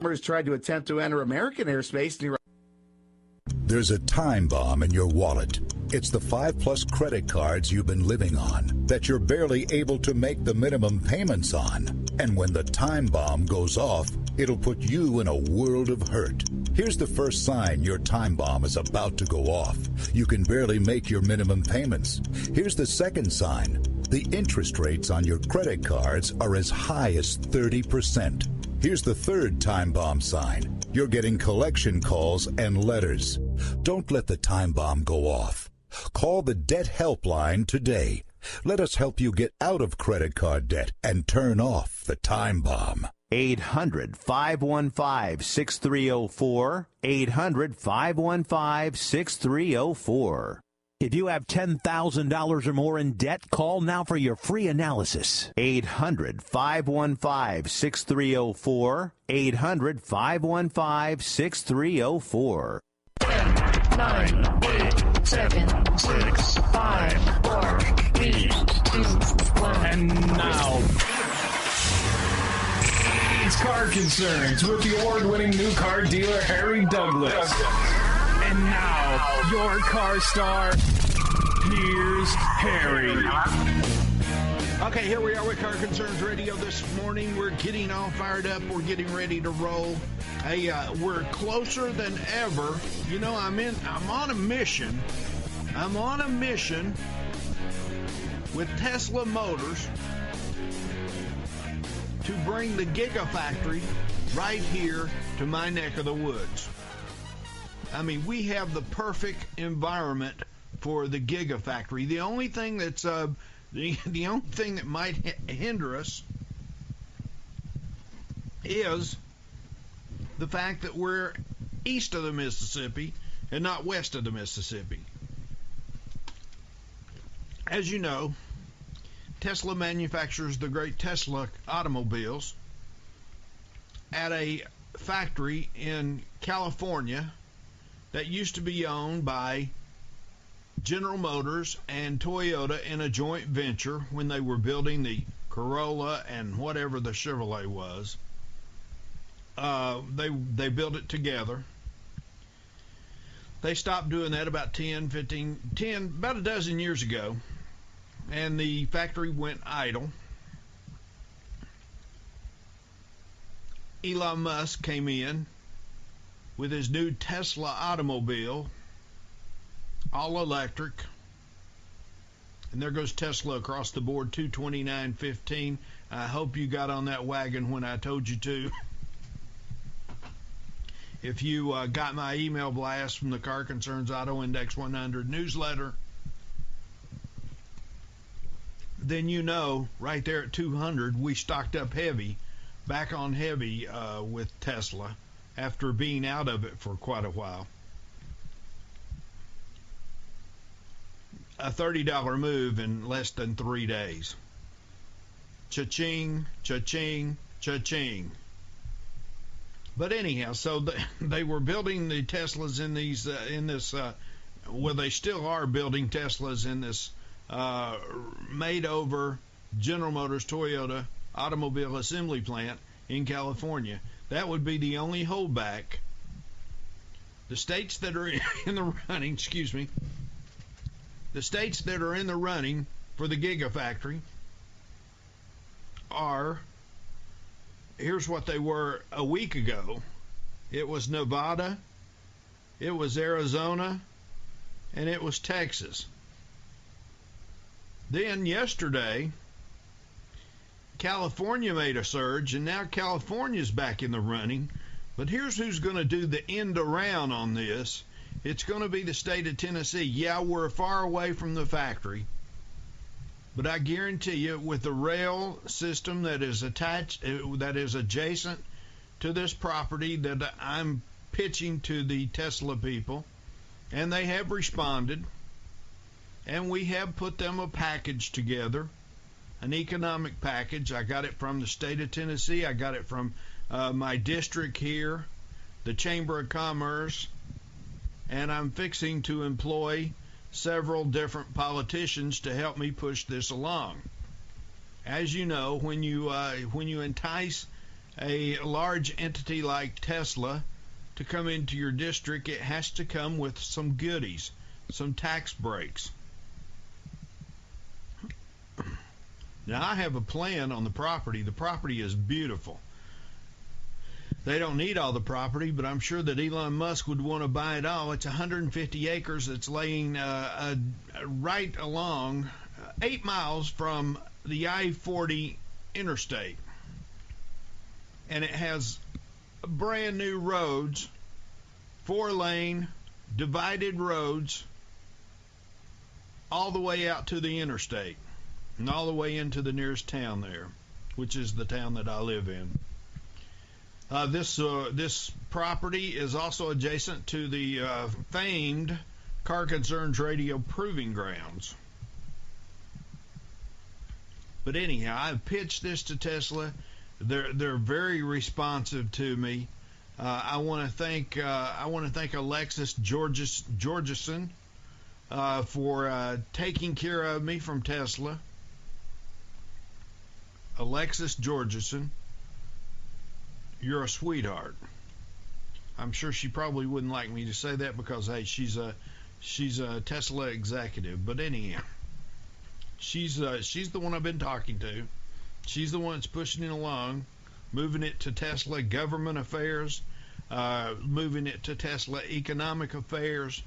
tried to attempt to enter American airspace near. There's a time bomb in your wallet. It's the 5+ credit cards you've been living on that you're barely able to make the minimum payments on. And when the time bomb goes off, it'll put you in a world of hurt. Here's the first sign your time bomb is about to go off. You can barely make your minimum payments. Here's the second sign. The interest rates on your credit cards are as high as 30%. Here's the third time bomb sign. You're getting collection calls and letters. Don't let the time bomb go off. Call the Debt Helpline today. Let us help you get out of credit card debt and turn off the time bomb. 800-515-6304. 800-515-6304. If you have $10,000 or more in debt, call now for your free analysis. 800-515-6304. 800-515-6304. 10, 9, 8, 7, 6, 5, 4, 3, 2, 1. And now, it's Car Concerns with the award-winning new car dealer, Harry Douglas. And now, your car star, here's Harry. Okay, here we are with Car Concerns Radio this morning. We're getting all fired up. We're getting ready to roll. Hey, we're closer than ever. You know, I'm on a mission. I'm on a mission with Tesla Motors to bring the Gigafactory right here to my neck of the woods. I mean, we have the perfect environment for the Gigafactory. The only thing that's the only thing that might hinder us is the fact that we're east of the Mississippi and not west of the Mississippi. As you know, Tesla manufactures the great Tesla automobiles at a factory in California that used to be owned by General Motors and Toyota in a joint venture when they were building the Corolla and whatever the Chevrolet was. They built it together. They stopped doing that about about a dozen years ago, and the factory went idle. Elon Musk came in with his new Tesla automobile, all electric, and there goes Tesla across the board, 229.15. I hope you got on that wagon when I told you to. If you got my email blast from the Car Concerns Auto Index 100 newsletter, then you know right there at 200 we stocked up heavy, back on heavy with Tesla after being out of it for quite a while. A $30 move in less than 3 days. Cha-ching, cha-ching, cha-ching. But anyhow, so they were building the Teslas in these well, they still are building Teslas in this made over General Motors Toyota automobile assembly plant in California. That would be the only holdback. The states that are in the running, the states that are in the running for the Gigafactory are, here's what they were a week ago. It was Nevada, it was Arizona, and it was Texas. Then yesterday, California made a surge, and now California's back in the running. But here's who's going to do the end around on this. It's going to be the state of Tennessee. Yeah, we're far away from the factory, but I guarantee you, with the rail system that is attached, that is adjacent to this property that I'm pitching to the Tesla people, and they have responded, and we have put them a package together, an economic package. I got it from the state of Tennessee. I got it from my district here, the Chamber of Commerce, and I'm fixing to employ several different politicians to help me push this along. As you know, when you entice a large entity like Tesla to come into your district, it has to come with some goodies, some tax breaks. Now, I have a plan on the property. The property is beautiful. They don't need all the property, but I'm sure that Elon Musk would want to buy it all. It's 150 acres. It's laying right along 8 miles from the I-40 interstate. And it has brand new roads, 4-lane, divided roads, all the way out to the interstate and all the way into the nearest town there, which is the town that I live in. This property is also adjacent to the famed Car Concerns Radio Proving Grounds. But anyhow, I've pitched this to Tesla. They're very responsive to me. I want to thank Alexis Georgeson for taking care of me from Tesla. Alexis Georgeson, you're a sweetheart. I'm sure she probably wouldn't like me to say that because, hey, she's a Tesla executive. But anyhow, she's the one I've been talking to. She's the one that's pushing it along, moving it to Tesla government affairs, moving it to Tesla economic affairs,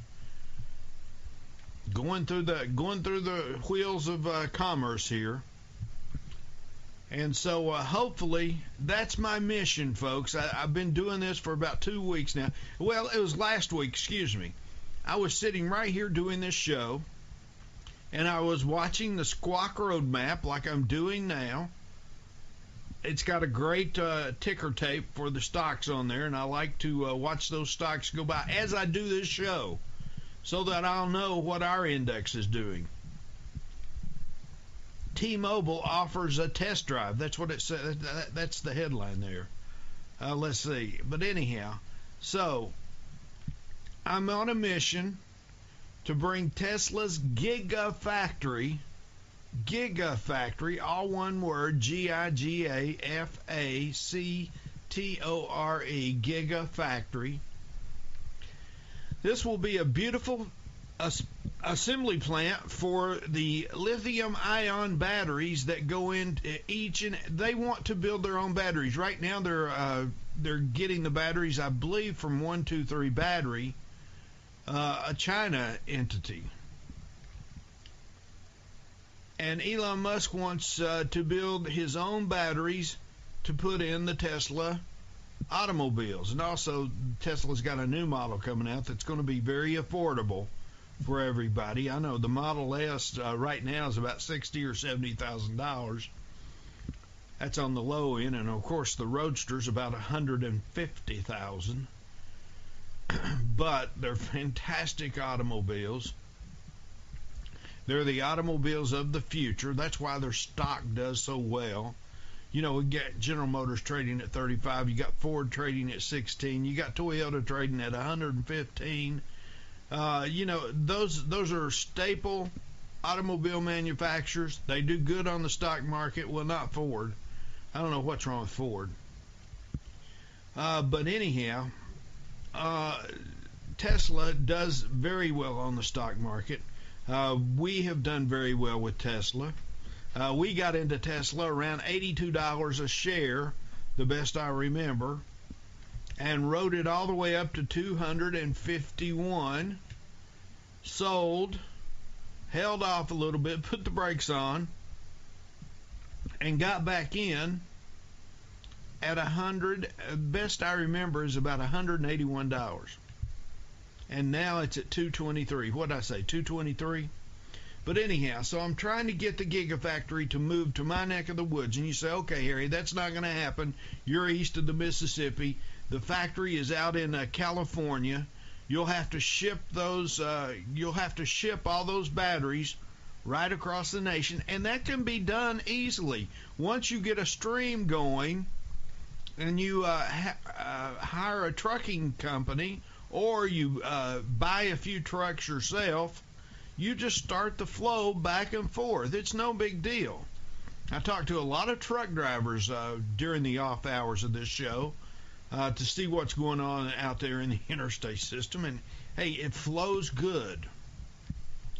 going through the wheels of commerce here. And so hopefully that's my mission, folks. I've been doing this for about 2 weeks now. Well, it was last week, excuse me. I was sitting right here doing this show, and I was watching the Squawk Road map like I'm doing now. It's got a great ticker tape for the stocks on there, and I like to watch those stocks go by as I do this show so that I'll know what our index is doing. T-Mobile offers a test drive. That's what it said. That's the headline there. Let's see. But anyhow, so I'm on a mission to bring Tesla's Gigafactory, all one word, Gigafactory, Gigafactory. This will be a beautiful assembly plant for the lithium-ion batteries that go in they want to build their own batteries. Right now they're getting the batteries, I believe, from 123 Battery, a China entity. And Elon Musk wants to build his own batteries to put in the Tesla automobiles. And also, Tesla's got a new model coming out that's going to be very affordable for everybody. I know the Model S right now is about $60,000 or $70,000. That's on the low end, and of course the Roadster's about $150,000. But they're fantastic automobiles. They're the automobiles of the future. That's why their stock does so well. You know, we got General Motors trading at 35. You got Ford trading at 16. You got Toyota trading at 115. You know, those are staple automobile manufacturers. They do good on the stock market. Well, not Ford. I don't know what's wrong with Ford. But anyhow, Tesla does very well on the stock market. We have done very well with Tesla. We got into Tesla around $82 a share, the best I remember, and rode it all the way up to 251, sold, held off a little bit, put the brakes on, and got back in at 100. Best I remember is about $181. And now it's at 223. What did I say, 223? But anyhow, so I'm trying to get the Gigafactory to move to my neck of the woods. And you say, okay, Harry, that's not going to happen. You're east of the Mississippi. The factory is out in California. You'll have to ship those. You'll have to ship all those batteries right across the nation, and that can be done easily once you get a stream going, and you hire a trucking company, or you buy a few trucks yourself. You just start the flow back and forth. It's no big deal. I talked to a lot of truck drivers during the off hours of this show to see what's going on out there in the interstate system. And, hey, it flows good.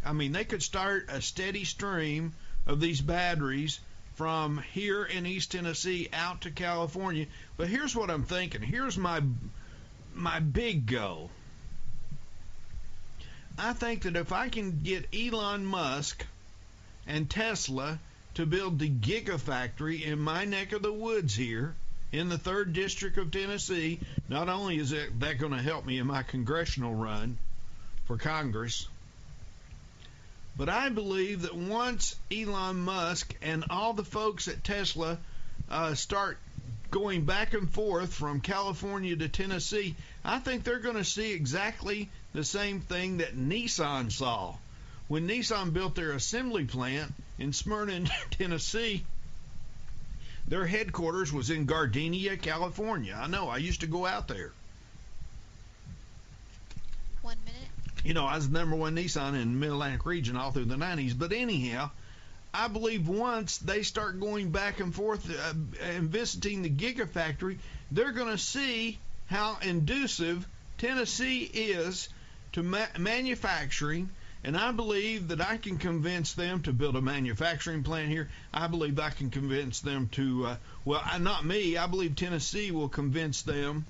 I mean, they could start a steady stream of these batteries from here in East Tennessee out to California. But here's what I'm thinking. Here's my big goal. I think that if I can get Elon Musk and Tesla to build the Gigafactory in my neck of the woods here in the 3rd District of Tennessee, not only is that going to help me in my congressional run for Congress, but I believe that once Elon Musk and all the folks at Tesla start going back and forth from California to Tennessee, I think they're going to see exactly the same thing that Nissan saw. When Nissan built their assembly plant in Smyrna, Tennessee, their headquarters was in Gardenia, California. I know, I used to go out there. 1 minute. You know, I was the number one Nissan in the Mid-Atlantic region all through the 90s. But anyhow, I believe once they start going back and forth and visiting the Gigafactory, they're going to see how inducive Tennessee is to manufacturing. And I believe that I can convince them to build a manufacturing plant here. I believe I can convince them to, not me, I believe Tennessee will convince them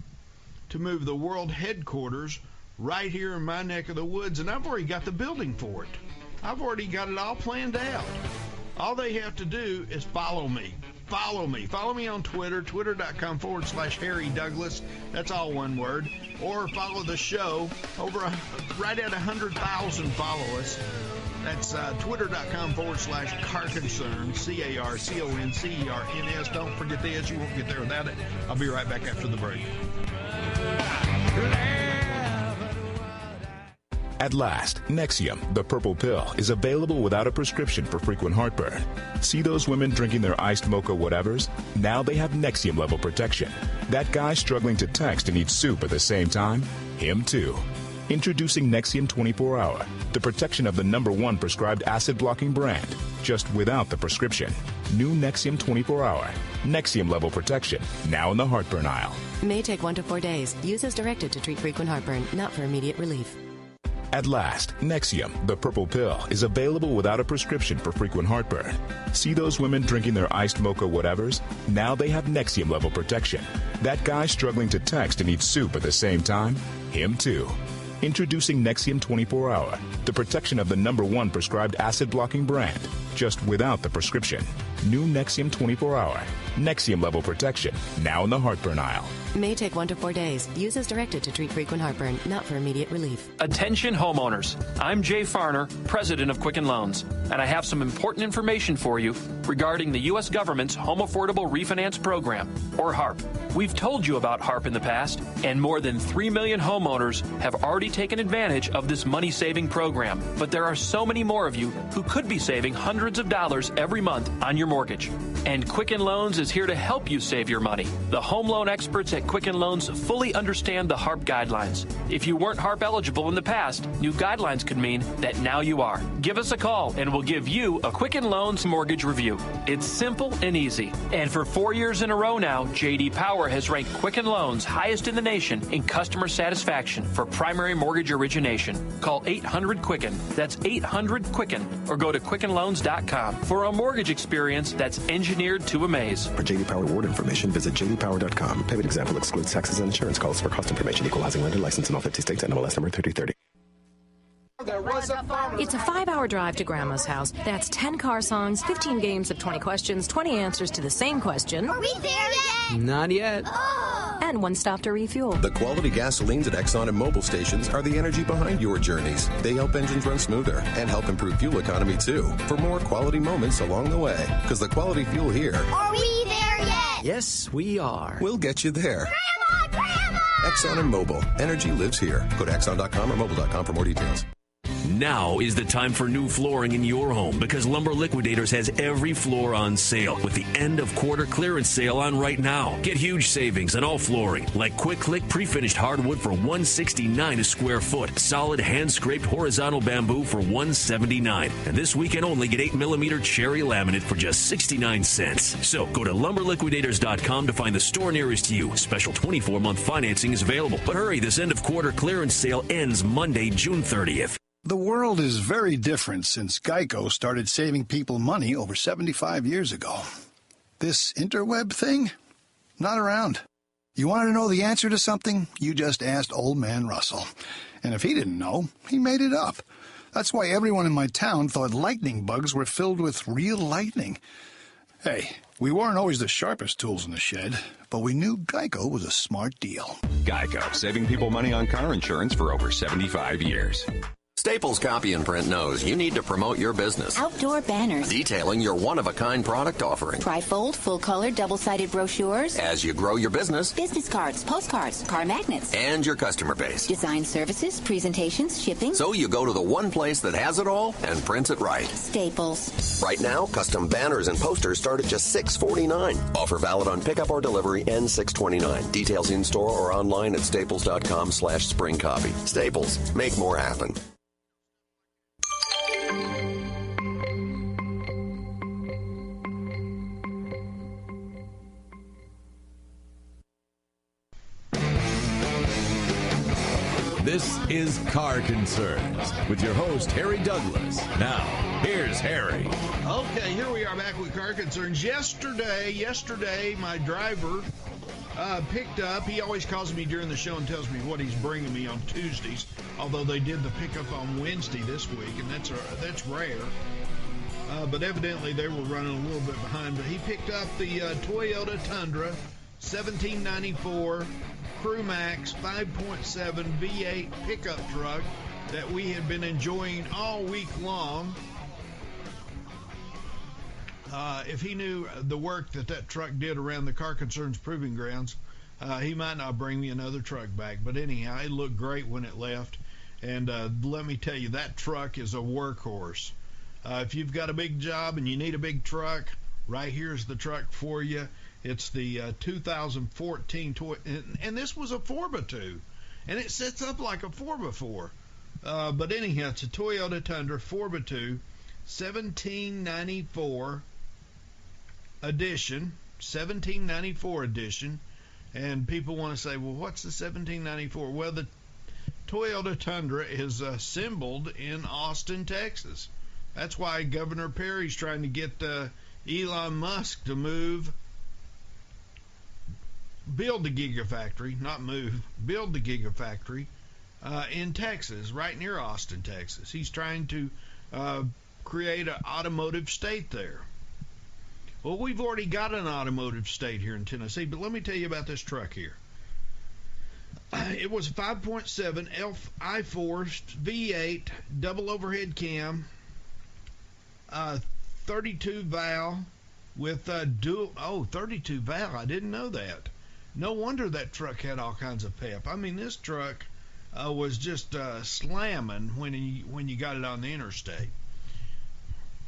to move the world headquarters right here in my neck of the woods, and I've already got the building for it. I've already got it all planned out. All they have to do is follow me. Follow me. Follow me on Twitter, twitter.com/Harry Douglas. That's all one word. Or follow the show. Right at 100,000 follow us. That's twitter.com/Car Concern, CarConcerns. Don't forget the S. You won't get there without it. I'll be right back after the break. At last, Nexium, the purple pill, is available without a prescription for frequent heartburn. See those women drinking their iced mocha whatevers? Now they have Nexium level protection. That guy struggling to text and eat soup at the same time? Him too. Introducing Nexium 24-Hour, the protection of the #1 prescribed acid-blocking brand, just without the prescription. New Nexium 24-Hour. Nexium level protection, now in the heartburn aisle. May take 1 to 4 days. Use as directed to treat frequent heartburn, not for immediate relief. At last, Nexium, the purple pill, is available without a prescription for frequent heartburn. See those women drinking their iced mocha whatevers? Now they have Nexium level protection. That guy struggling to text and eat soup at the same time? Him too. Introducing Nexium 24-Hour, the protection of the #1 prescribed acid-blocking brand, just without the prescription. New Nexium 24-Hour. Nexium level protection, now in the heartburn aisle. May take 1 to 4 days. Use as directed to treat frequent heartburn, not for immediate relief. Attention homeowners. I'm Jay Farner, president of Quicken Loans, and I have some important information for you regarding the U.S. government's Home Affordable Refinance Program, or HARP. We've told you about HARP in the past, and more than 3 million homeowners have already taken advantage of this money-saving program. But there are so many more of you who could be saving hundreds of dollars every month on your mortgage. And Quicken Loans is here to help you save your money. The home loan experts at Quicken Loans fully understand the HARP guidelines. If you weren't HARP eligible in the past, new guidelines could mean that now you are. Give us a call and we'll give you a Quicken Loans mortgage review. It's simple and easy. And for 4 years in a row now, J.D. Power has ranked Quicken Loans highest in the nation in customer satisfaction for primary mortgage origination. Call 800-QUICKEN. That's 800-QUICKEN. Or go to QuickenLoans.com for a mortgage experience that's engineered to amaze. For J.D. Power award information, visit jdpower.com. Payment example excludes taxes and insurance costs. For cost information, equalizing lender license in all 50 states. NMLS number 3030. It's a 5-hour drive to Grandma's house. That's 10 car songs, 15 games of 20 questions, 20 answers to the same question. Are we there yet? Not yet. And 1 stop to refuel. The quality gasolines at Exxon and Mobil stations are the energy behind your journeys. They help engines run smoother and help improve fuel economy too. For more quality moments along the way. Because the quality fuel here... Are we there yet? Yes, we are. We'll get you there. Grandma! Exxon and Mobil. Energy lives here. Go to Exxon.com or Mobil.com for more details. Now is the time for new flooring in your home because Lumber Liquidators has every floor on sale with the end of quarter clearance sale on right now. Get huge savings on all flooring like Quick Click pre-finished hardwood for $169 a square foot, solid hand-scraped horizontal bamboo for $179, and this weekend only get 8mm cherry laminate for just 69 cents. So go to lumberliquidators.com to find the store nearest you. Special 24-month financing is available, but hurry, this end of quarter clearance sale ends Monday, June 30th. The world is very different since Geico started saving people money over 75 years ago. This interweb thing? Not around. You wanted to know the answer to something? You just asked Old Man Russell. And if he didn't know, he made it up. That's why everyone in my town thought lightning bugs were filled with real lightning. Hey, we weren't always the sharpest tools in the shed, but we knew Geico was a smart deal. Geico, saving people money on car insurance for over 75 years. Staples Copy and Print knows you need to promote your business. Outdoor banners. Detailing your one-of-a-kind product offering. Trifold, full-color, double-sided brochures. As you grow your business. Business cards, postcards, car magnets. And your customer base. Design services, presentations, shipping. So you go to the one place that has it all and prints it right. Staples. Right now, custom banners and posters start at just $6.49. Offer valid on pickup or delivery and $6.29. Details in-store or online at staples.com/springcopy. Staples. Make more happen. This is Car Concerns with your host, Harry Douglas. Now, here's Harry. Okay, here we are back with Car Concerns. Yesterday, my driver picked up. He always calls me during the show and tells me what he's bringing me on Tuesdays, although they did the pickup on Wednesday this week, and that's rare. But evidently they were running a little bit behind. But he picked up the Toyota Tundra 1794 Crew Max 5.7 V8 pickup truck that we had been enjoying all week long. If he knew the work that truck did around the Car Concerns Proving Grounds, he might not bring me another truck back. But anyhow, it looked great when it left. And let me tell you, that truck is a workhorse. If you've got a big job and you need a big truck, right here's the truck for you. It's the 2014 and this was a 4x2, and it sets up like a 4x4. But anyhow, it's a Toyota Tundra 4x2, 1794 edition, and people want to say, well, what's the 1794? Well, the Toyota Tundra is assembled in Austin, Texas. That's why Governor Perry's trying to get Elon Musk to build the Gigafactory, build the Gigafactory in Texas, right near Austin, Texas. He's trying to create an automotive state there. Well, we've already got an automotive state here in Tennessee, but let me tell you about this truck here. It was a 5.7 I-forced V8 double overhead cam, 32 valve with 32 valve. I didn't know that. No wonder that truck had all kinds of pep. I mean, this truck was just slamming when you got it on the interstate.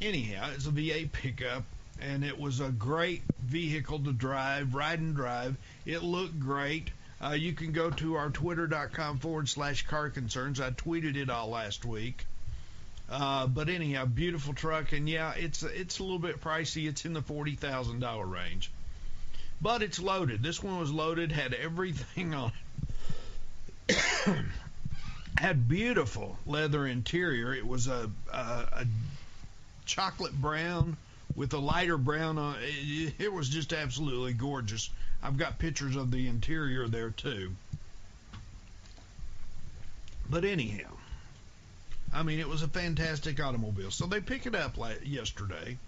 Anyhow, it's a V8 pickup, and it was a great vehicle to drive, ride and drive. It looked great. You can go to our twitter.com/car concerns. I tweeted it all last week. But anyhow, beautiful truck, and yeah, it's a little bit pricey. It's in the $40,000 range. But it's loaded. This one was loaded, had everything on it. Had beautiful leather interior. It was a chocolate brown with a lighter brown on it. It was just absolutely gorgeous. I've got pictures of the interior there too. But anyhow, I mean, it was a fantastic automobile. So they picked it up yesterday,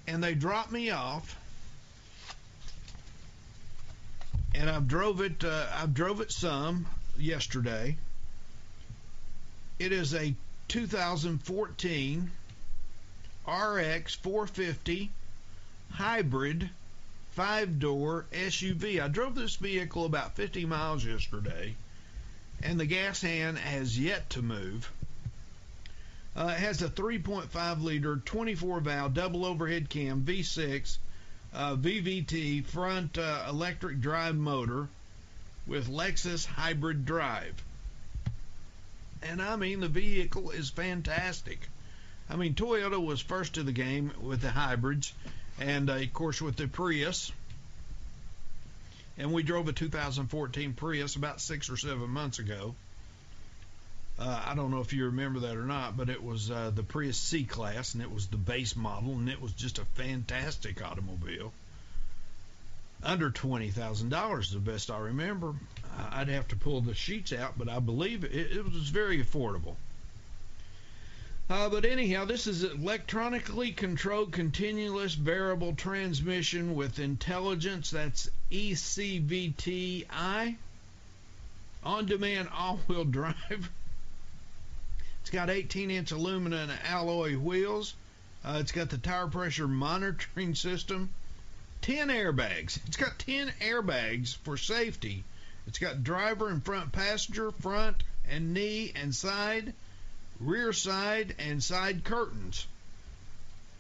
and they dropped me off. And I've drove it some yesterday. It is a 2014 RX 450 hybrid 5-door SUV. I drove this vehicle about 50 miles yesterday, and the gas hand has yet to move. It has a 3.5 liter 24 valve double overhead cam V6 VVT front electric drive motor with Lexus hybrid drive. And I mean, the vehicle is fantastic. I mean, Toyota was first to the game with the hybrids, and of course with the Prius. And we drove a 2014 Prius about 6 or 7 months ago. I don't know if you remember that or not, but it was the Prius C-Class, and it was the base model, and it was just a fantastic automobile. Under $20,000 is the best I remember. I'd have to pull the sheets out, but I believe it was very affordable. But anyhow, this is an electronically controlled continuous variable transmission with intelligence. That's ECVTi. On-demand all-wheel drive. It's got 18-inch aluminum alloy wheels. It's got the tire pressure monitoring system. 10 airbags. It's got 10 airbags for safety. It's got driver and front passenger, front and knee and side, rear side and side curtains.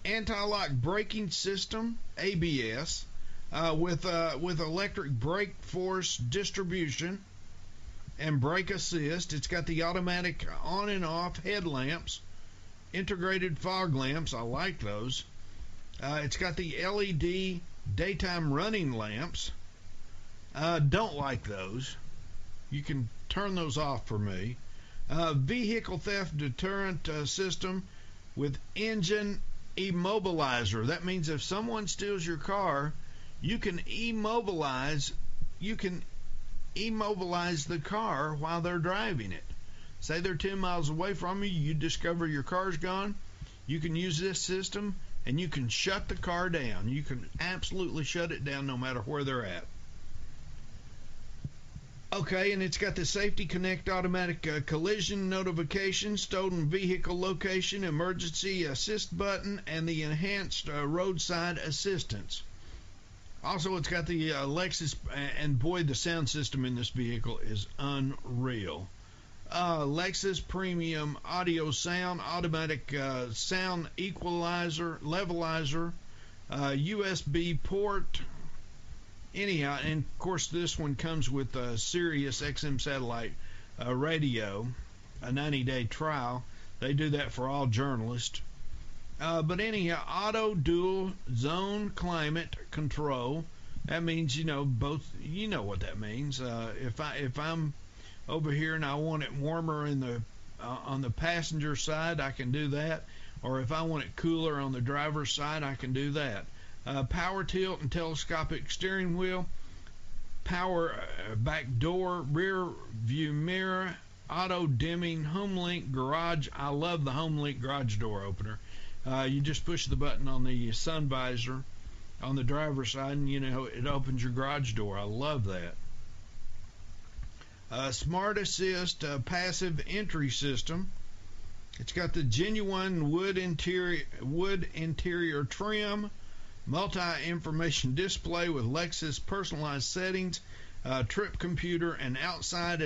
Anti-lock braking system, ABS, with electric brake force distribution and brake assist. It's got the automatic on and off headlamps, integrated fog lamps. I like those. It's got the LED daytime running lamps. Don't like those. You can turn those off for me. Vehicle theft deterrent system with engine immobilizer. That means if someone steals your car, you can immobilize the car while they're driving it. Say they're 10 miles away from you, you discover your car's gone. You can use this system and you can shut the car down. You can absolutely shut it down no matter where they're at. Okay, and it's got the Safety Connect automatic collision notification, stolen vehicle location, emergency assist button, and the enhanced roadside assistance. Also, it's got the Lexus, and boy, the sound system in this vehicle is unreal. Lexus Premium Audio Sound, automatic sound equalizer, levelizer, USB port. Anyhow, and of course this one comes with a Sirius XM satellite radio, a 90-day trial. They do that for all journalists. But anyhow, auto dual zone climate control. That means, both. You know what that means. If I'm over here and I want it warmer in the on the passenger side, I can do that. Or if I want it cooler on the driver's side, I can do that. Power tilt and telescopic steering wheel, power back door, rear view mirror, auto dimming, HomeLink garage. I love the HomeLink garage door opener. You just push the button on the sun visor on the driver's side and it opens your garage door. I love that. Smart Assist passive entry system. It's got the genuine wood interior trim, multi-information display with Lexus personalized settings, trip computer, and outside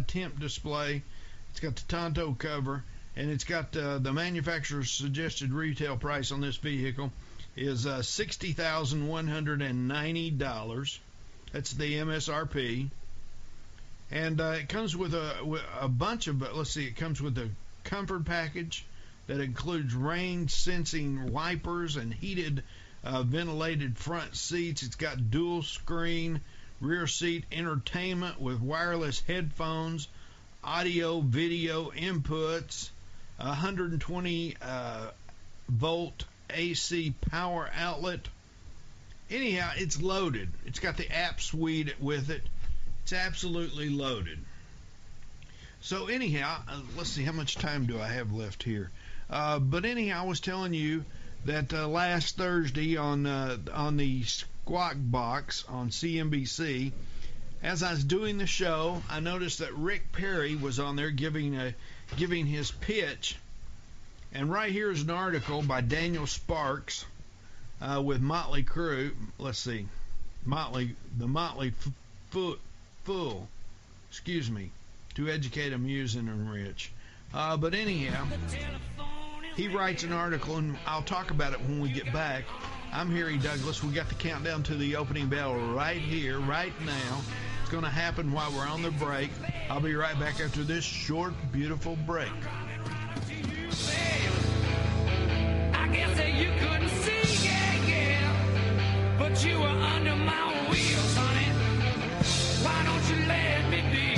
temp display. It's got the Tonto cover, and it's got the manufacturer's suggested retail price on this vehicle is $60,190. That's the MSRP. And it comes with a bunch of, it comes with a comfort package that includes rain sensing wipers and heated ventilated front seats. It's got dual screen rear seat entertainment with wireless headphones, audio video inputs, 120 volt AC power outlet. Anyhow, it's loaded. It's got the app suite with it. It's absolutely loaded. So anyhow, let's see, how much time do I have left here? But anyhow, I was telling you that last Thursday on the Squawk Box on CNBC, as I was doing the show, I noticed that Rick Perry was on there giving his pitch. And right here is an article by Daniel Sparks with Motley Crue. Let's see, Motley Fool. Excuse me. To educate, amuse, and enrich. But anyhow, he writes an article, and I'll talk about it when we get back. I'm Harry Douglas. We got the countdown to the opening bell right here, right now. It's going to happen while we're on the break. I'll be right back after this short, beautiful break. I guess that you couldn't see, yeah, but you were under my wheels, honey. Why don't you let me be?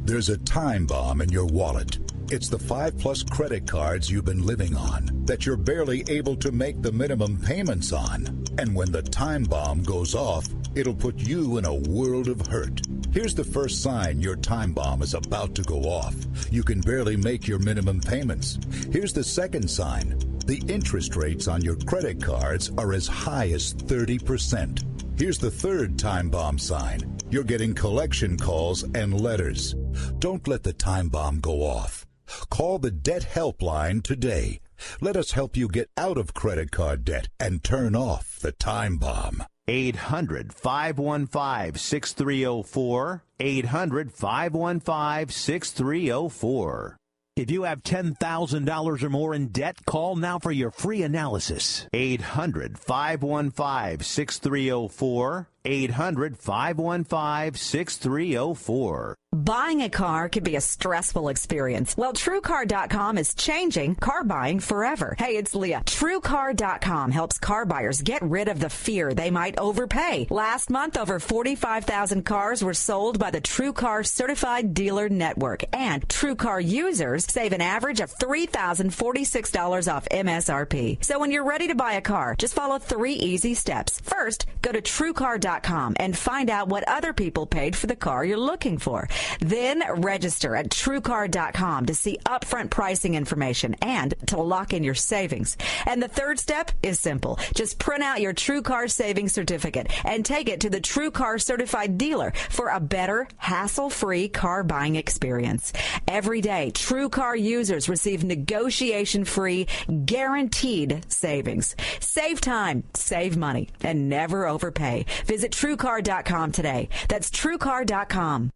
There's a time bomb in your wallet. It's the 5+ credit cards you've been living on that you're barely able to make the minimum payments on. And when the time bomb goes off, it'll put you in a world of hurt. Here's the first sign your time bomb is about to go off. You can barely make your minimum payments. Here's the second sign. The interest rates on your credit cards are as high as 30%. Here's the third time bomb sign. You're getting collection calls and letters. Don't let the time bomb go off. Call the debt helpline today. Let us help you get out of credit card debt and turn off the time bomb. 800-515-6304. 800-515-6304. If you have $10,000 or more in debt, call now for your free analysis. 800-515-6304. 800-515-6304. Buying a car can be a stressful experience. Well, TrueCar.com is changing car buying forever. Hey, it's Leah. TrueCar.com helps car buyers get rid of the fear they might overpay. Last month, over 45,000 cars were sold by the TrueCar Certified Dealer Network. And TrueCar users save an average of $3,046 off MSRP. So when you're ready to buy a car, just follow 3 easy steps. First, go to TrueCar.com and find out what other people paid for the car you're looking for. Then register at TrueCar.com to see upfront pricing information and to lock in your savings. And the third step is simple. Just print out your TrueCar savings certificate and take it to the TrueCar certified dealer for a better, hassle-free car buying experience. Every day, TrueCar users receive negotiation-free, guaranteed savings. Save time, save money, and never overpay. Visit TrueCar.com today. That's TrueCar.com.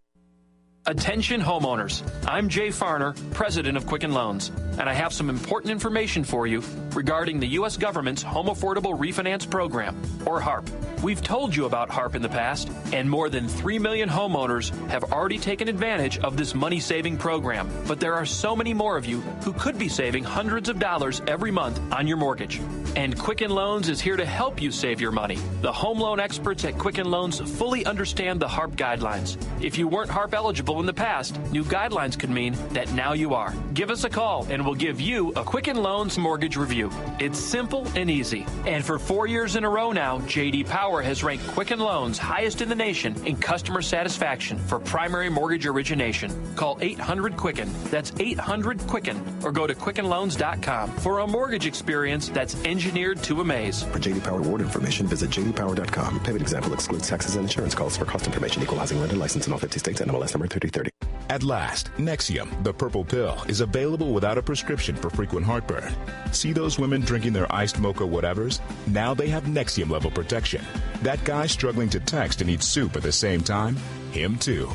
Attention homeowners, I'm Jay Farner, president of Quicken Loans, and I have some important information for you regarding the U.S. government's Home Affordable Refinance Program, or HARP. We've told you about HARP in the past, and more than 3 million homeowners have already taken advantage of this money-saving program. But there are so many more of you who could be saving hundreds of dollars every month on your mortgage. And Quicken Loans is here to help you save your money. The home loan experts at Quicken Loans fully understand the HARP guidelines. If you weren't HARP eligible in the past, new guidelines could mean that now you are. Give us a call and we'll give you a Quicken Loans mortgage review. It's simple and easy. And for 4 years in a row now, J.D. Power has ranked Quicken Loans highest in the nation in customer satisfaction for primary mortgage origination. Call 800-QUICKEN. That's 800-QUICKEN. Or go to QuickenLoans.com for a mortgage experience that's engineered to amaze. For J.D. Power award information, visit jdpower.com. Payment example excludes taxes and insurance calls. For cost information, equalizing lender license in all 50 states, NMLS number 3030. At last, Nexium, the purple pill, is available without a prescription for frequent heartburn. See those women drinking their iced mocha whatevers? Now they have Nexium level protection. That guy struggling to text and eat soup at the same time? Him too.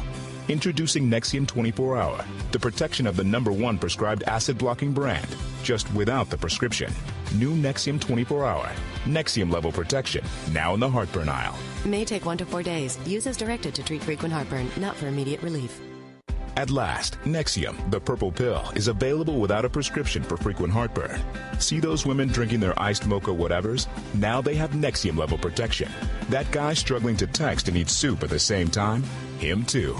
Introducing Nexium 24-Hour, the protection of the #1 prescribed acid-blocking brand, just without the prescription. New Nexium 24-Hour. Nexium level protection, now in the heartburn aisle. May take 1 to 4 days. Use as directed to treat frequent heartburn, not for immediate relief. At last, Nexium, the purple pill, is available without a prescription for frequent heartburn. See those women drinking their iced mocha whatevers? Now they have Nexium level protection. That guy struggling to text and eat soup at the same time? Him too.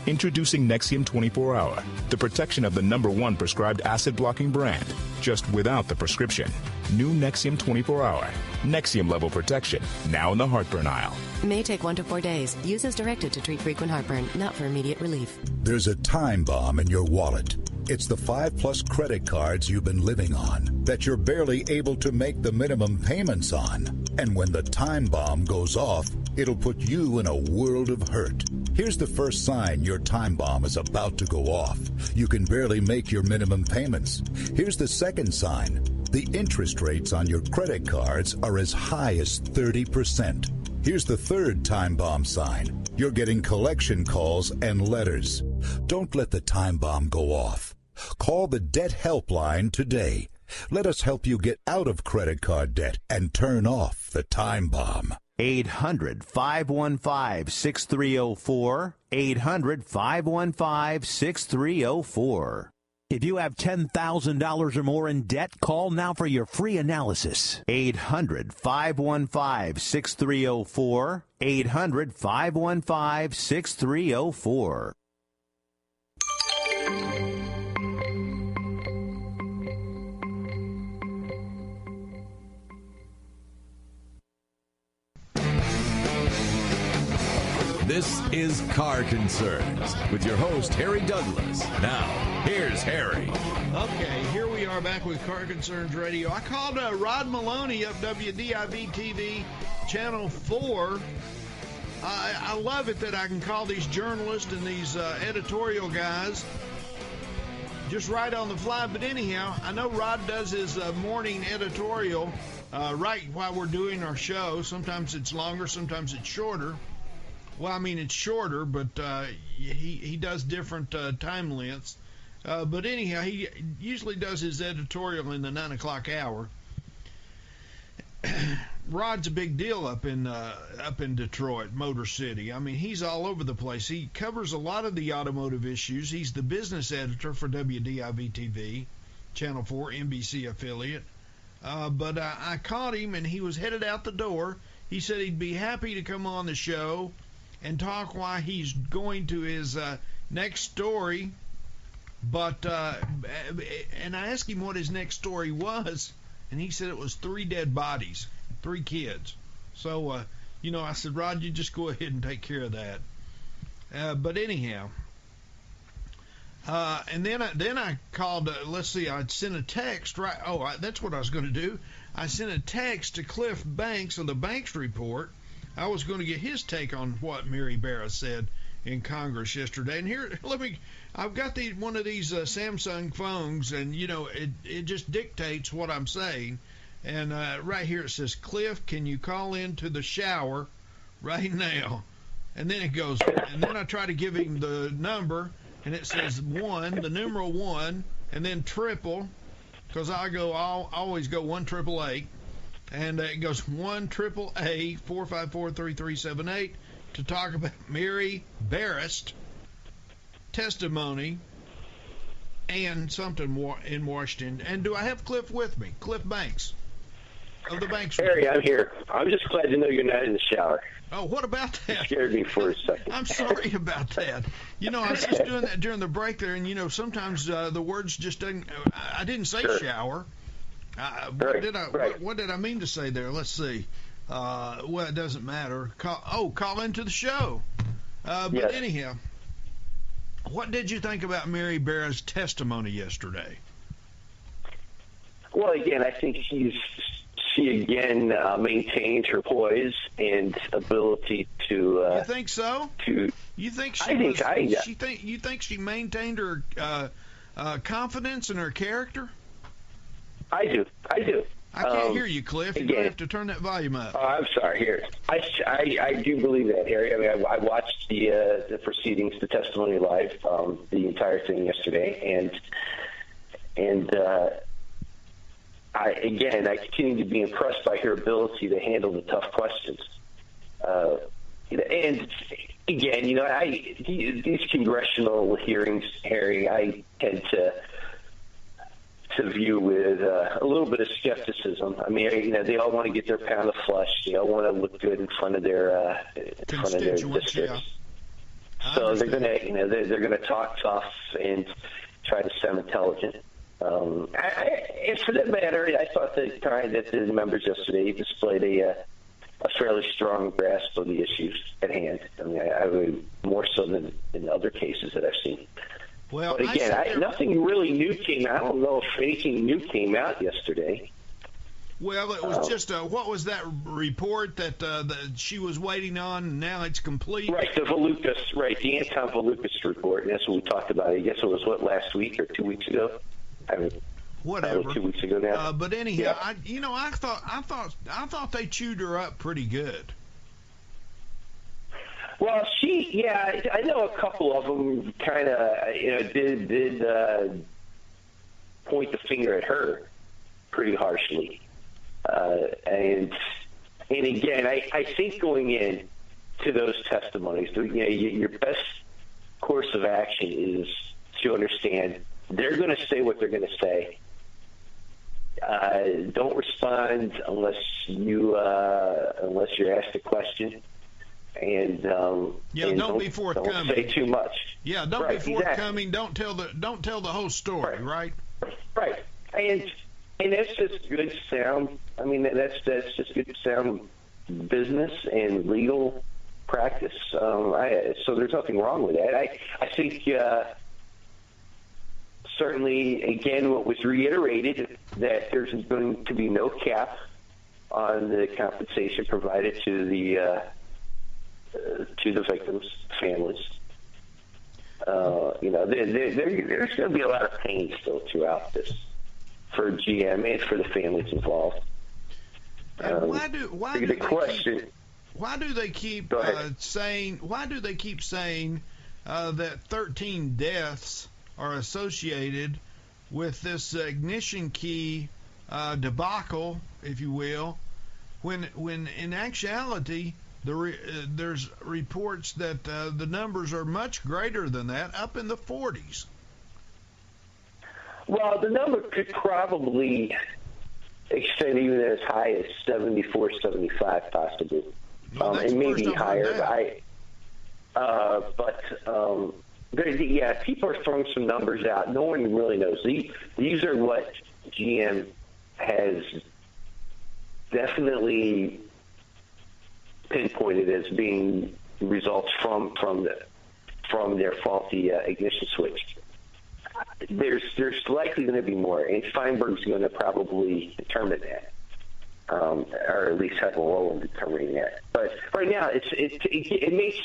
Introducing Nexium 24-Hour, the protection of the #1 prescribed acid-blocking brand, just without the prescription. New Nexium 24-Hour. Nexium level protection, now in the heartburn aisle. May take 1 to 4 days. Use as directed to treat frequent heartburn, not for immediate relief. There's a time bomb in your wallet. It's the 5+ credit cards you've been living on that you're barely able to make the minimum payments on. And when the time bomb goes off, it'll put you in a world of hurt. Here's the first sign your time bomb is about to go off. You can barely make your minimum payments. Here's the second sign. The interest rates on your credit cards are as high as 30%. Here's the third time bomb sign. You're getting collection calls and letters. Don't let the time bomb go off. Call the Debt Helpline today. Let us help you get out of credit card debt and turn off the time bomb. 800-515-6304. 800-515-6304. If you have $10,000 or more in debt, call now for your free analysis. 800-515-6304. 800-515-6304. This is Car Concerns with your host, Harry Douglas. Now, here's Harry. Okay, here we are back with Car Concerns Radio. I called Rod Maloney of WDIV-TV, Channel 4. I love it that I can call these journalists and these editorial guys just right on the fly. But anyhow, I know Rod does his morning editorial right while we're doing our show. Sometimes it's longer, sometimes it's shorter. Well, I mean, it's shorter, but he does different time lengths. But anyhow, he usually does his editorial in the 9 o'clock hour. Rod's a big deal up in Detroit, Motor City. I mean, he's all over the place. He covers a lot of the automotive issues. He's the business editor for WDIV-TV, Channel 4, NBC affiliate. But I caught him, and he was headed out the door. He said he'd be happy to come on the show and talk why he's going to his next story. But and I asked him what his next story was, and he said it was 3 dead bodies, 3 kids. So, I said, Rod, you just go ahead and take care of that. But anyhow, and then I called, let's see, I sent a text, right? That's what I was going to do. I sent a text to Cliff Banks on the Banks Report. I was going to get his take on what Mary Barra said in Congress yesterday. And here, I've got one of these Samsung phones, and, it just dictates what I'm saying. And right here it says, Cliff, can you call into the shower right now? And then it goes, and then I try to give him the number, and it says 1, the numeral 1, and then triple, because I always go 1-888, and it goes 1-888-454-3378 to talk about Mary Barra's testimony and something in Washington. And do I have Cliff with me? Cliff Banks of the Banks Report. Harry, I'm here. I'm just glad to know you're not in the shower. Oh, what about that? You scared me for a second. I'm sorry about that. I was just doing that during the break there, and, sometimes the words just didn't... I didn't say shower. What did I mean to say there? Let's see. Well, it doesn't matter. Call into the show. But yes. Anyhow, what did you think about Mary Barra's testimony yesterday? Well, again, I think she again maintained her poise and ability to. You think so? You think she? You think she maintained her confidence in her character? I do. I can't hear you, Cliff. You're going to have to turn that volume up. Oh, I'm sorry. Here, I do believe that, Harry. I mean, I watched the proceedings, the testimony live, the entire thing yesterday, and I continue to be impressed by her ability to handle the tough questions. And again, these congressional hearings, Harry, I tend to view with a little bit of skepticism. I mean, they all want to get their pound of flesh. They all want to look good in front of their districts. Yeah. So they're gonna talk tough and try to sound intelligent. And for that matter, I thought that the members yesterday displayed a fairly strong grasp of the issues at hand. I mean, I would more so than in other cases that I've seen. Well, but again, nothing really new came out. I don't know if anything new came out yesterday. Well, it was just what was that report that she was waiting on, and now it's complete? Right, the Anton Valukas report, and that's what we talked about. I guess it was last week or 2 weeks ago. Whatever. 2 weeks ago now. But anyhow, I thought they chewed her up pretty good. Well, I know a couple of them kind of, did point the finger at her pretty harshly. And again, I think going in to those testimonies, your best course of action is to understand they're going to say what they're going to say. Don't respond unless you're asked a question. And don't be forthcoming. Don't say too much. Yeah, don't be forthcoming. Exactly. Don't tell the whole story. Right. And that's just good sound. I mean, that's just good sound business and legal practice. So there's nothing wrong with that. I think certainly, again, what was reiterated that there's going to be no cap on the compensation provided to the victims' families. There's going to be a lot of pain still throughout this for GM and for the families involved. And why do they keep saying that 13 deaths are associated with this ignition key debacle, if you will, when in actuality there's reports that the numbers are much greater than that, up in the 40s. Well, the number could probably extend even as high as 74, 75 possibly. And maybe higher. People are throwing some numbers out. No one really knows. These are what GM has definitely pinpointed as being results from their faulty ignition switch. There's likely going to be more, and Feinberg's going to probably determine that, or at least have a role in determining that. But right now, it makes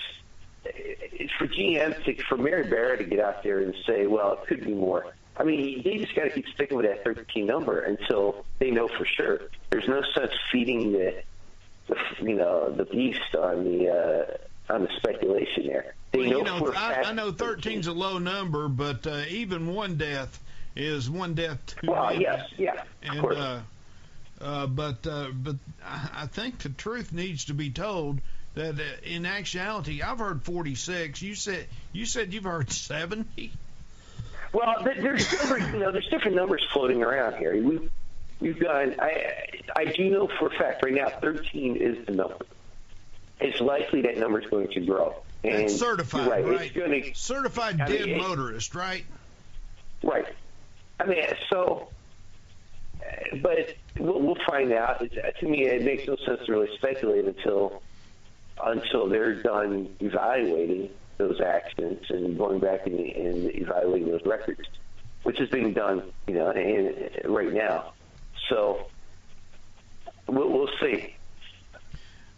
for GM for Mary Barra to get out there and say, well, it could be more. I mean, they just got to keep sticking with that 13 number until they know for sure. There's no sense feeding the beast on the speculation there. I know 13's a low number, but even one death is one death too many. Well, yes, of course. But I think the truth needs to be told that in actuality, I've heard 46. You said you've heard 70. Well, there's different numbers floating around here. We've got. I do know for a fact right now 13 is the number. It's likely that number is going to grow. And it's certified, right? It's going to certified dead motorist, right? Right. I mean, but we'll find out. To me, it makes no sense to really speculate until they're done evaluating those accidents and going back and evaluating those records, which is being done, right now. So we'll see.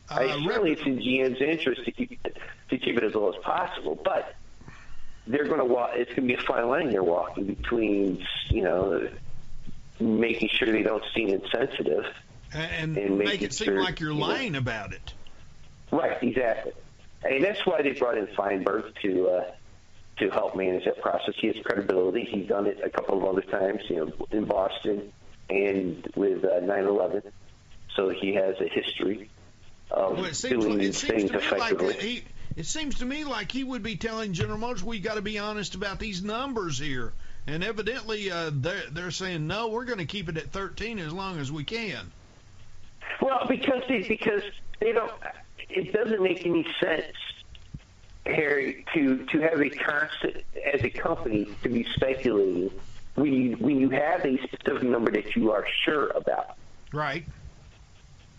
Certainly, it's in GM's interest to keep it as low as possible, but they're going to walk. It's going to be a fine line they're walking between, making sure they don't seem insensitive and make it seem like you're lying about it. Right, exactly. And that's why they brought in Feinberg to help manage that process. He has credibility. He's done it a couple of other times, in Boston and with 9/11. So he has a history of doing these things effectively. It seems to me like he would be telling General Motors, we got to be honest about these numbers here. And evidently they're saying, no, we're going to keep it at 13 as long as we can. Well, because they don't. It doesn't make any sense, Harry, to have a constant as a company to be speculating when you have a specific number that you are sure about. Right.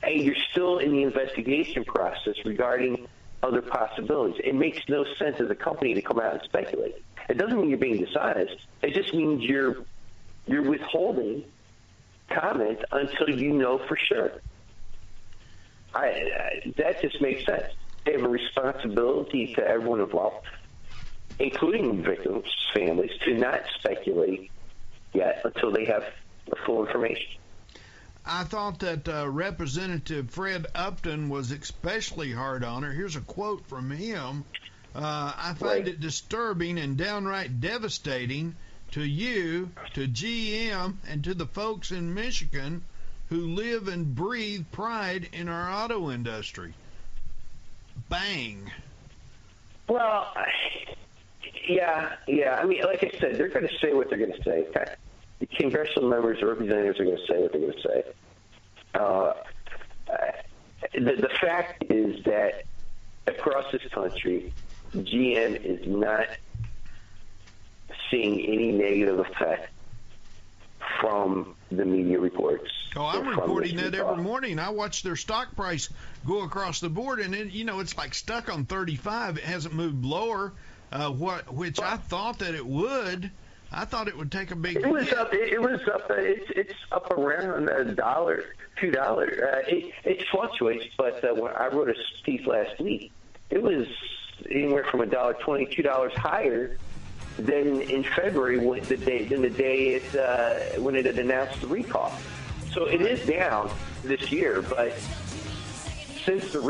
And you're still in the investigation process regarding other possibilities. It makes no sense as a company to come out and speculate. It doesn't mean you're being dishonest. It just means you're withholding comment until you know for sure. That just makes sense. They have a responsibility to everyone involved, including victims' families, to not speculate yet until they have the full information. I thought that Representative Fred Upton was especially hard on her. Here's a quote from him. I find it disturbing and downright devastating to you, to GM, and to the folks in Michigan who live and breathe pride in our auto industry. Bang. Well, yeah. I mean, like I said, they're going to say what they're going to say. The congressional members, the representatives are going to say what they're going to say. The fact is that across this country, GM is not seeing any negative effect from the media reports. Oh, I'm reporting that every morning. I watch their stock price go across the board, and it's like stuck on 35. It hasn't moved lower, which I thought that it would. I thought it would take a big hit. It was up. It's up around $1, $2. It fluctuates, but when I wrote a piece last week, it was anywhere from $1.20, $2 higher than in February when the day when it had announced the recall. So it is down this year, but since the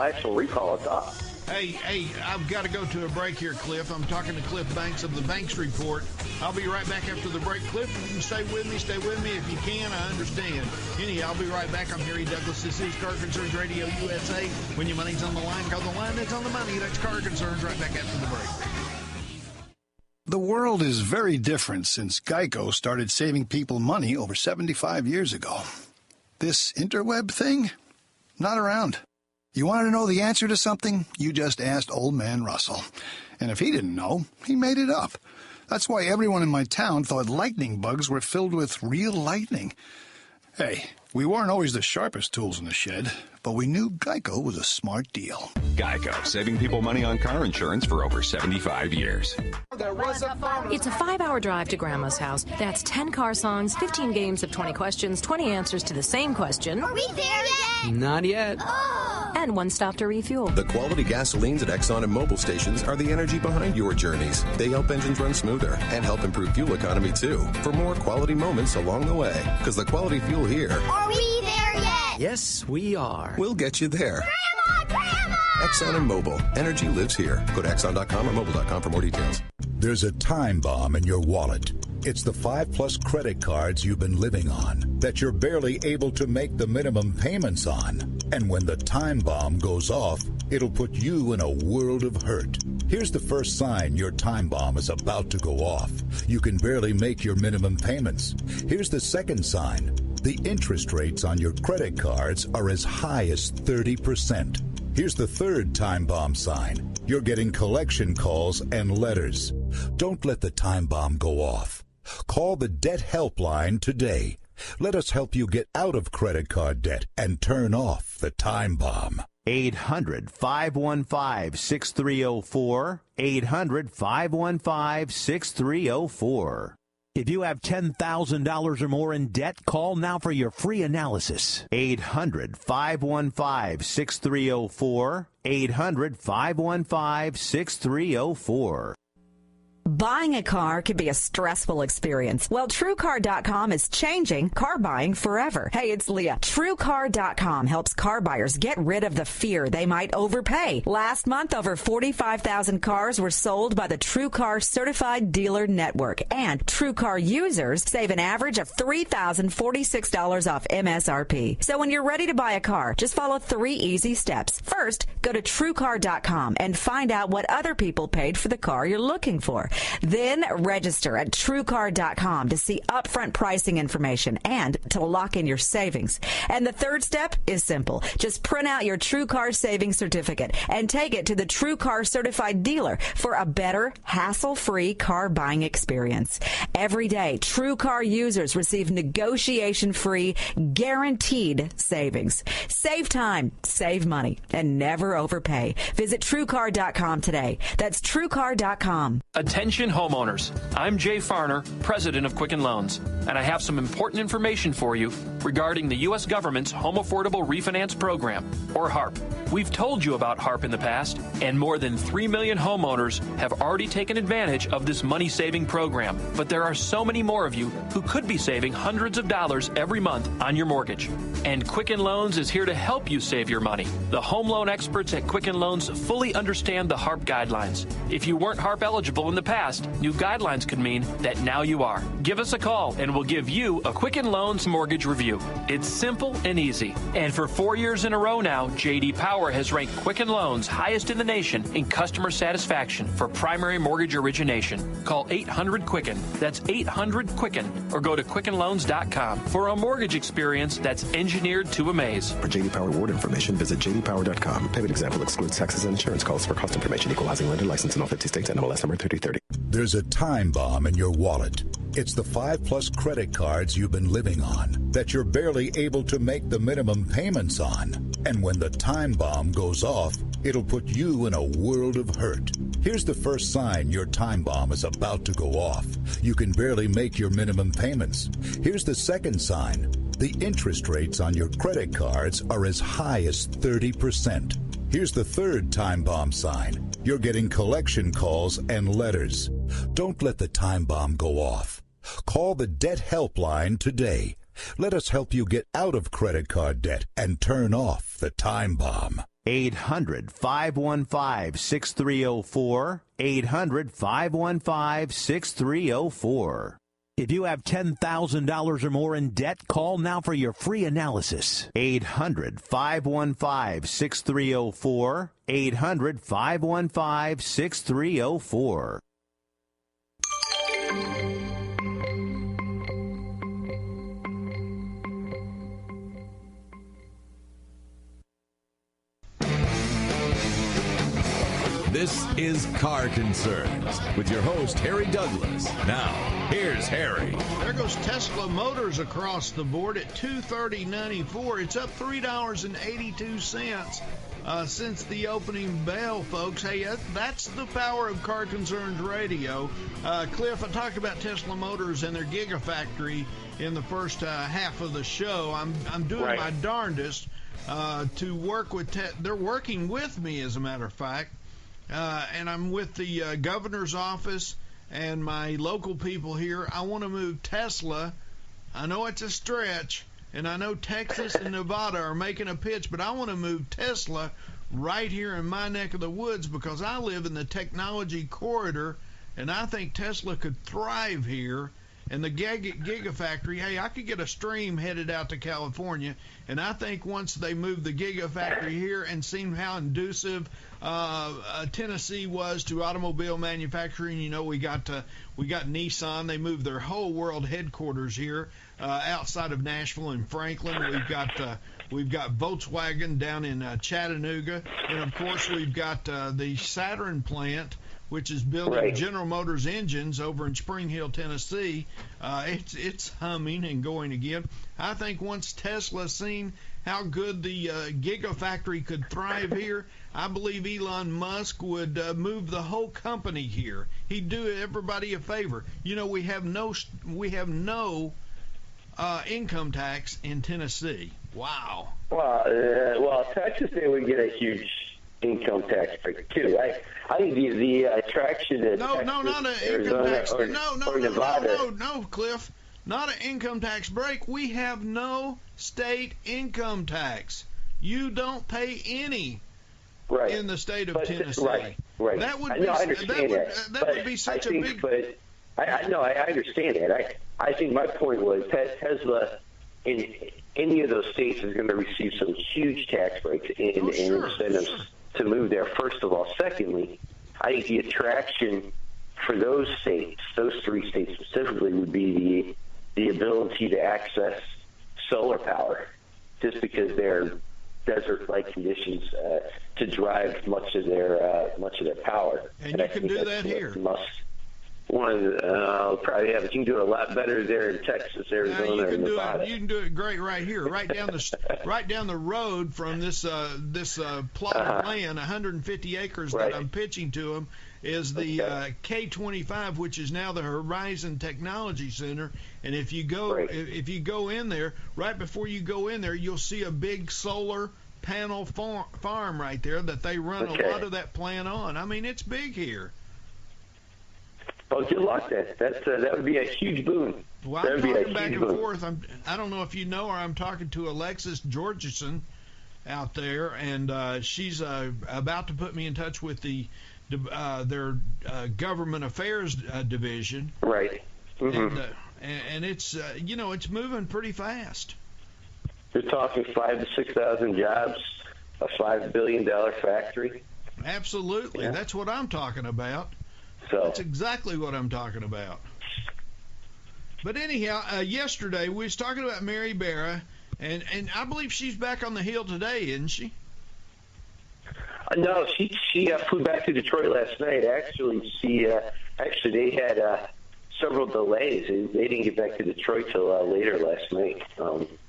actual recall, it's up. Hey, I've got to go to a break here, Cliff. I'm talking to Cliff Banks of the Banks Report. I'll be right back after the break. Cliff, you can stay with me if you can. I understand. Anyhow, I'll be right back. I'm Harry Douglas. This is Car Concerns Radio USA. When your money's on the line, call the line that's on the money. That's Car Concerns. Right back after the break. The world is very different since Geico started saving people money over 75 years ago. This interweb thing? Not around. You wanted to know the answer to something? You just asked Old Man Russell. And if he didn't know, he made it up. That's why everyone in my town thought lightning bugs were filled with real lightning. Hey, we weren't always the sharpest tools in the shed, but we knew Geico was a smart deal. Geico, saving people money on car insurance for over 75 years. It's a 5-hour drive to Grandma's house. That's 10 car songs, 15 games of 20 questions, 20 answers to the same question. Are we there yet? Not yet. And one stop to refuel. The quality gasolines at Exxon and Mobil stations are the energy behind your journeys. They help engines run smoother and help improve fuel economy, too, for more quality moments along the way. Because the quality fuel here... Are we there yet? Yes, we are. We'll get you there. Grandma! Exxon and Mobil. Energy lives here. Go to Exxon.com or Mobil.com for more details. There's a time bomb in your wallet. It's the 5+ credit cards you've been living on that you're barely able to make the minimum payments on. And when the time bomb goes off, it'll put you in a world of hurt. Here's the first sign your time bomb is about to go off. You can barely make your minimum payments. Here's the second sign. The interest rates on your credit cards are as high as 30%. Here's the third time bomb sign. You're getting collection calls and letters. Don't let the time bomb go off. Call the Debt Helpline today. Let us help you get out of credit card debt and turn off the time bomb. 800-515-6304. 800-515-6304. If you have $10,000 or more in debt, call now for your free analysis. 800-515-6304. 800-515-6304. Buying a car can be a stressful experience. Well, TrueCar.com is changing car buying forever. Hey, it's Leah. TrueCar.com helps car buyers get rid of the fear they might overpay. Last month, over 45,000 cars were sold by the TrueCar Certified Dealer Network. And TrueCar users save an average of $3,046 off MSRP. So when you're ready to buy a car, just follow 3 easy steps. First, go to TrueCar.com and find out what other people paid for the car you're looking for. Then register at TrueCar.com to see upfront pricing information and to lock in your savings. And the third step is simple. Just print out your TrueCar savings certificate and take it to the TrueCar certified dealer for a better, hassle-free car buying experience. Every day, TrueCar users receive negotiation-free, guaranteed savings. Save time, save money, and never overpay. Visit TrueCar.com today. That's TrueCar.com. Attention Attention homeowners, I'm Jay Farner, president of Quicken Loans, and I have some important information for you regarding the U.S. government's Home Affordable Refinance Program, or HARP. We've told you about HARP in the past, and more than 3 million homeowners have already taken advantage of this money-saving program. But there are so many more of you who could be saving hundreds of dollars every month on your mortgage. And Quicken Loans is here to help you save your money. The home loan experts at Quicken Loans fully understand the HARP guidelines. If you weren't HARP eligible in the past, new guidelines could mean that now you are. Give us a call and we'll give you a Quicken Loans mortgage review. It's simple and easy. And for 4 years in a row now, J.D. Power has ranked Quicken Loans highest in the nation in customer satisfaction for primary mortgage origination. Call 800-QUICKEN. That's 800-QUICKEN. Or go to QuickenLoans.com for a mortgage experience that's engineered to amaze. For J.D. Power award information, visit jdpower.com. Payment example excludes taxes and insurance. Calls for cost information. Equalizing lender license in all 50 states. NMLS number 3030. There's a time bomb in your wallet. It's the 5+ credit cards you've been living on that you're barely able to make the minimum payments on. And when the time bomb goes off, it'll put you in a world of hurt. Here's the first sign your time bomb is about to go off. You can barely make your minimum payments. Here's the second sign. The interest rates on your credit cards are as high as 30%. Here's the third time bomb sign. You're getting collection calls and letters. Don't let the time bomb go off. Call the Debt Helpline today. Let us help you get out of credit card debt and turn off the time bomb. 800-515-6304. 800-515-6304. If you have $10,000 or more in debt, call now for your free analysis. 800-515-6304. 800-515-6304. This is Car Concerns with your host, Harry Douglas. Now, here's Harry. There goes Tesla Motors across the board at $230.94. It's up $3.82 since the opening bell, folks. Hey, that's the power of Car Concerns Radio. Cliff, I talked about Tesla Motors and their Gigafactory in the first half of the show. I'm doing my darndest to work with they're working with me, as a matter of fact. And I'm with the governor's office and my local people here. I want to move Tesla. I know it's a stretch, and I know Texas and Nevada are making a pitch, but I want to move Tesla right here in my neck of the woods because I live in the technology corridor, and I think Tesla could thrive here. And the Gigafactory, hey, I could get a stream headed out to California, and I think once they move the Gigafactory here and seen how conducive Tennessee was to automobile manufacturing, you know, we got Nissan. They moved their whole world headquarters here outside of Nashville and Franklin. We've got Volkswagen down in Chattanooga, and of course we've got the Saturn plant, which is building General Motors engines over in Spring Hill, Tennessee. It's humming and going again. I think once Tesla's seen how good the Gigafactory could thrive here, I believe Elon Musk would move the whole company here. He'd do everybody a favor. You know, we have no income tax in Tennessee. Wow. Well, Texas, they would get a huge income tax break too. I think the attraction is not an income tax. No, Cliff, not an income tax break. We have no state income tax. You don't pay any in the state of Tennessee. Right. That would be. I understand that would be such a big. But I understand that. I think my point was Tesla in any of those states is going to receive some huge tax breaks and incentives to move there, first of all. Secondly, I think the attraction for those states, those three states specifically, would be the ability to access solar power, just because they're desert-like conditions to drive much of their power. And you can do that here. Probably have. You can do it a lot better there in Texas, Arizona, or Nevada. You can do it great right here, right down the road from this plot of land, 150 acres that I'm pitching to them, is the K25, which is now the Horizon Technology Center. And if you go in there, right before you go in there, you'll see a big solar panel farm right there that they run a lot of that plant on. I mean, it's big here. Oh, good luck then. That would be a huge boon. Well, I'm talking back and forth. I don't know if you know her. I'm talking to Alexis Georgeson out there, and she's about to put me in touch with their government affairs division. Right. Mm-hmm. And it's it's moving pretty fast. They're talking 5,000 to 6,000 jobs, a $5 billion factory. Absolutely, that's what I'm talking about. That's exactly what I'm talking about. But anyhow, yesterday we was talking about Mary Barra, and I believe she's back on the Hill today, isn't she? No, she flew back to Detroit last night. Actually, they had several delays. They didn't get back to Detroit till later last night,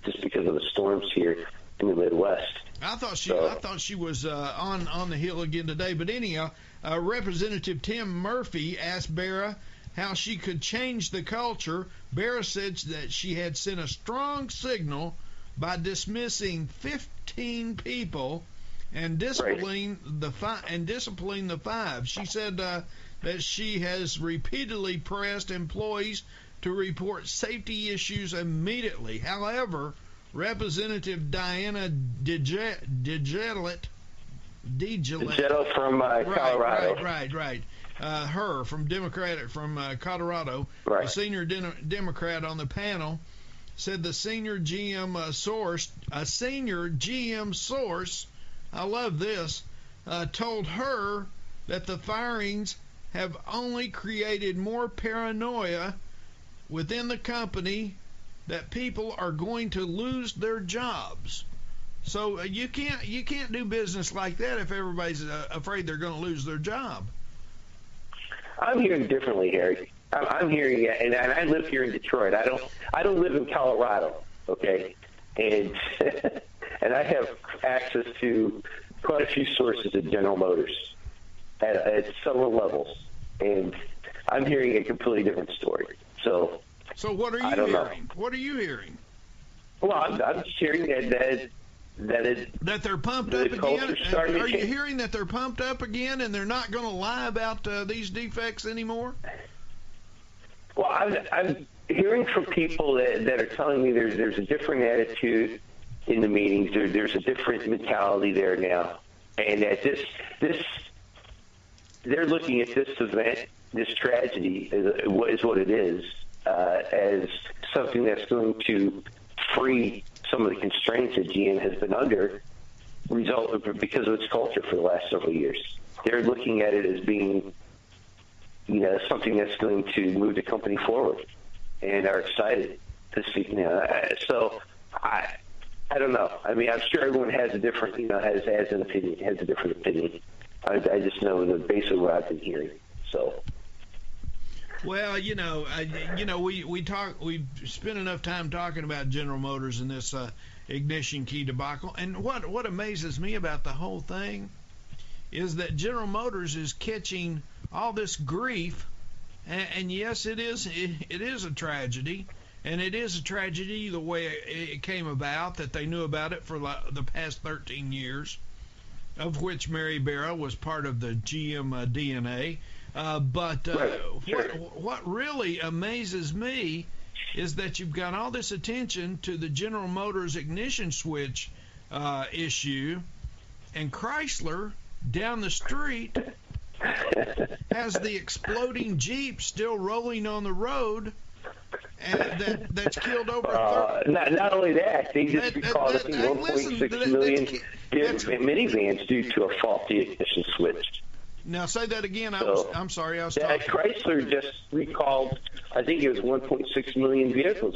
just because of the storms here in the Midwest. I thought she was on the Hill again today. But anyhow, Representative Tim Murphy asked Barra how she could change the culture. Barra said that she had sent a strong signal by dismissing 15 people and disciplining the five. She said that she has repeatedly pressed employees to report safety issues immediately. However, Representative Diana DiGello from Colorado. Right. Her from Colorado, a senior Democrat on the panel, said the senior GM source, I love this, told her that the firings have only created more paranoia within the company, that people are going to lose their jobs. So you can't do business like that if everybody's afraid they're going to lose their job. I'm hearing differently, Harry. I'm hearing, and I live here in Detroit. I don't live in Colorado, okay? And and I have access to quite a few sources at General Motors at several levels, and I'm hearing a completely different story. So what are you hearing? What are you hearing? Well, I'm just hearing that they're pumped up again. Are you hearing that they're pumped up again, and they're not going to lie about these defects anymore? Well, I'm hearing from people that are telling me there's a different attitude in the meetings. There's a different mentality there now, and that this they're looking at this event, this tragedy, is what it is, as something that's going to free some of the constraints that GM has been under, because of its culture for the last several years. They're looking at it as being, something that's going to move the company forward, and are excited to see. So I don't know. I mean, I'm sure everyone has a different, has an opinion, has a different opinion. I just know the basically what I've been hearing. So. Well, we spent enough time talking about General Motors and this ignition key debacle, and what amazes me about the whole thing is that General Motors is catching all this grief, and yes, it is a tragedy, and it is a tragedy the way it came about, that they knew about it for the past 13 years, of which Mary Barra was part of the GM DNA. What really amazes me is that you've got all this attention to the General Motors ignition switch issue, and Chrysler down the street has the exploding Jeep still rolling on the road, and that's killed over. Not only that, they just recalled 1.6 million minivans due to a faulty ignition switch. Now say that again. I'm sorry. I was talking. Chrysler just recalled, I think it was 1.6 million vehicles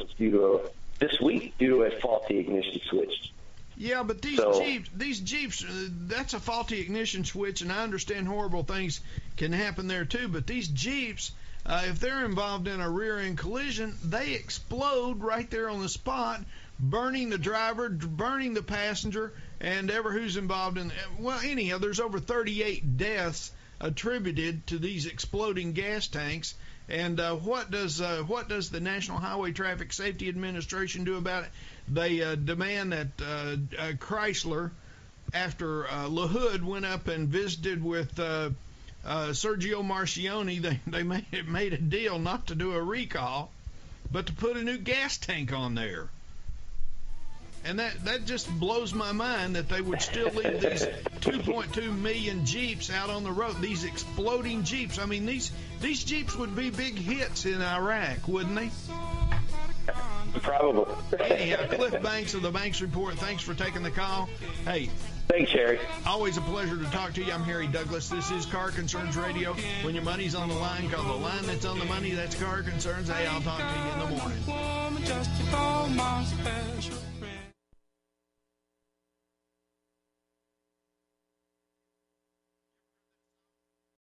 this week due to a faulty ignition switch. Yeah, but these Jeeps, that's a faulty ignition switch, and I understand horrible things can happen there too. But these Jeeps, if they're involved in a rear-end collision, they explode right there on the spot, burning the driver, burning the passenger, and ever who's involved in. Well, anyhow, there's over 38 deaths attributed to these exploding gas tanks. And what does the National Highway Traffic Safety Administration do about it? They demand that Chrysler, after Lahood went up and visited with Sergio Marchionne, they made a deal not to do a recall, but to put a new gas tank on there. And that just blows my mind that they would still leave these 2.2 million Jeeps out on the road, these exploding Jeeps. I mean, these Jeeps would be big hits in Iraq, wouldn't they? Probably. Anyhow, Cliff Banks of the Banks Report, thanks for taking the call. Hey. Thanks, Harry. Always a pleasure to talk to you. I'm Harry Douglas. This is Car Concerns Radio. When your money's on the line, call the line that's on the money. That's Car Concerns. Hey, I'll talk to you in the morning.